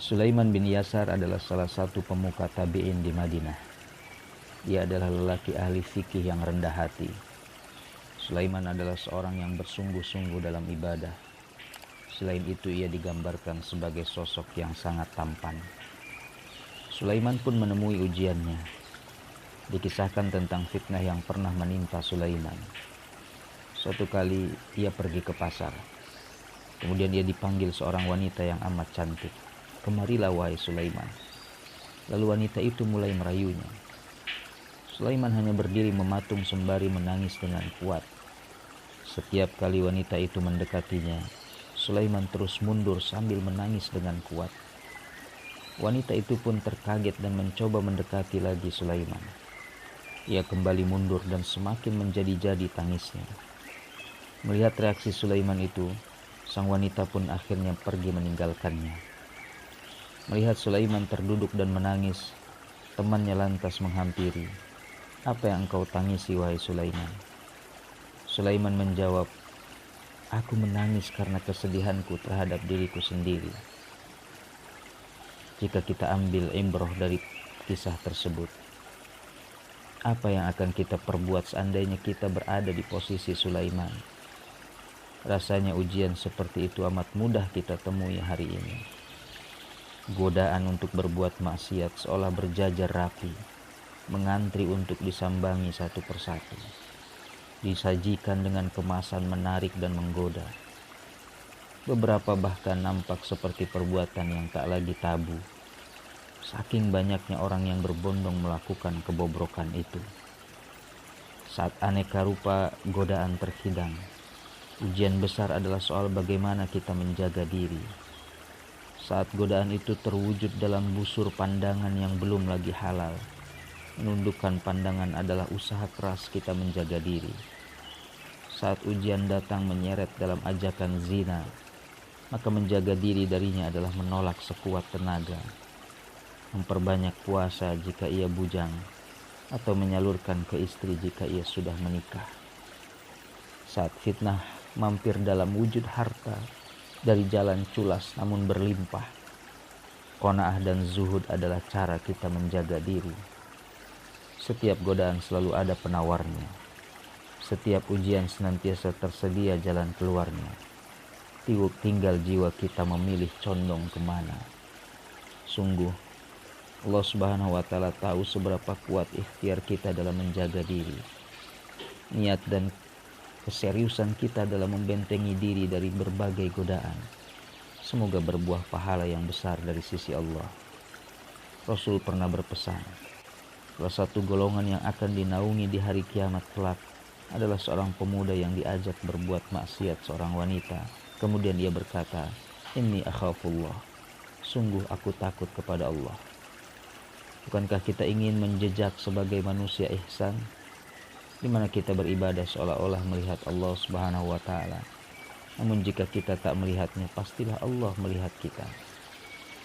Sulaiman bin Yasar adalah salah satu pemuka tabi'in di Madinah. Ia adalah lelaki ahli fikih yang rendah hati. Sulaiman adalah seorang yang bersungguh-sungguh dalam ibadah. Selain itu, ia digambarkan sebagai sosok yang sangat tampan. Sulaiman pun menemui ujiannya. Dikisahkan tentang fitnah yang pernah menimpa Sulaiman. Suatu kali ia pergi ke pasar. Kemudian ia dipanggil seorang wanita yang amat cantik. "Kemarilah wahai Sulaiman." Lalu wanita itu mulai merayunya. Sulaiman hanya berdiri mematung sembari menangis dengan kuat. Setiap kali wanita itu mendekatinya, Sulaiman terus mundur sambil menangis dengan kuat. Wanita itu pun terkaget dan mencoba mendekati lagi Sulaiman. Ia kembali mundur dan semakin menjadi-jadi tangisnya. Melihat reaksi Sulaiman itu, sang wanita pun akhirnya pergi meninggalkannya. Melihat Sulaiman terduduk dan menangis, temannya lantas menghampiri. "Apa yang engkau tangisi, wahai Sulaiman?" Sulaiman menjawab, "Aku menangis karena kesedihanku terhadap diriku sendiri." Jika kita ambil ibrah dari kisah tersebut, apa yang akan kita perbuat seandainya kita berada di posisi Sulaiman? Rasanya ujian seperti itu amat mudah kita temui hari ini. Godaan untuk berbuat maksiat seolah berjajar rapi, mengantri untuk disambangi satu persatu. Disajikan dengan kemasan menarik dan menggoda. Beberapa bahkan nampak seperti perbuatan yang tak lagi tabu. Saking banyaknya orang yang berbondong melakukan kebobrokan itu. Saat aneka rupa godaan terhidang, ujian besar adalah soal bagaimana kita menjaga diri. Saat godaan itu terwujud dalam busur pandangan yang belum lagi halal, menundukkan pandangan adalah usaha keras kita menjaga diri. Saat ujian datang menyeret dalam ajakan zina, maka menjaga diri darinya adalah menolak sekuat tenaga, memperbanyak puasa jika ia bujang, atau menyalurkan ke istri jika ia sudah menikah. Saat fitnah mampir dalam wujud harta dari jalan culas namun berlimpah, qanaah dan zuhud adalah cara kita menjaga diri. Setiap godaan selalu ada penawarnya. Setiap ujian senantiasa tersedia jalan keluarnya. Tinggal jiwa kita memilih condong kemana. Sungguh, Allah Subhanahu wa Ta'ala tahu seberapa kuat ikhtiar kita dalam menjaga diri. Niat dan keseriusan kita dalam membentengi diri dari berbagai godaan semoga berbuah pahala yang besar dari sisi Allah. Rasul pernah berpesan, salah satu golongan yang akan dinaungi di hari kiamat kelak adalah seorang pemuda yang diajak berbuat maksiat seorang wanita. Kemudian ia berkata, "Inni akhafullah." Sungguh aku takut kepada Allah. Bukankah kita ingin menjejak sebagai manusia ihsan, di mana kita beribadah seolah-olah melihat Allah Subhanahu wa Ta'ala. Namun jika kita tak melihatnya, pastilah Allah melihat kita.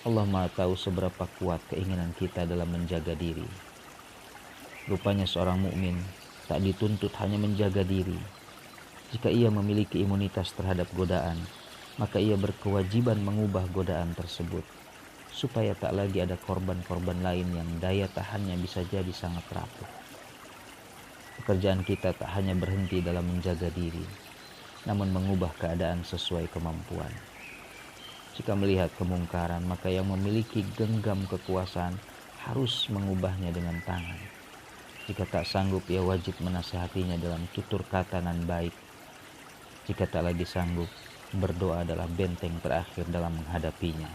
Allah Maha tahu seberapa kuat keinginan kita dalam menjaga diri. Rupanya seorang mukmin tak dituntut hanya menjaga diri. Jika ia memiliki imunitas terhadap godaan, maka ia berkewajiban mengubah godaan tersebut, supaya tak lagi ada korban-korban lain yang daya tahannya bisa jadi sangat rapuh. Pekerjaan kita tak hanya berhenti dalam menjaga diri, namun mengubah keadaan sesuai kemampuan. Jika melihat kemungkaran, maka yang memiliki genggam kekuasaan harus mengubahnya dengan tangan. Jika tak sanggup, ia wajib menasihatinya dalam tutur kata nan baik. Jika tak lagi sanggup, berdoa adalah benteng terakhir dalam menghadapinya.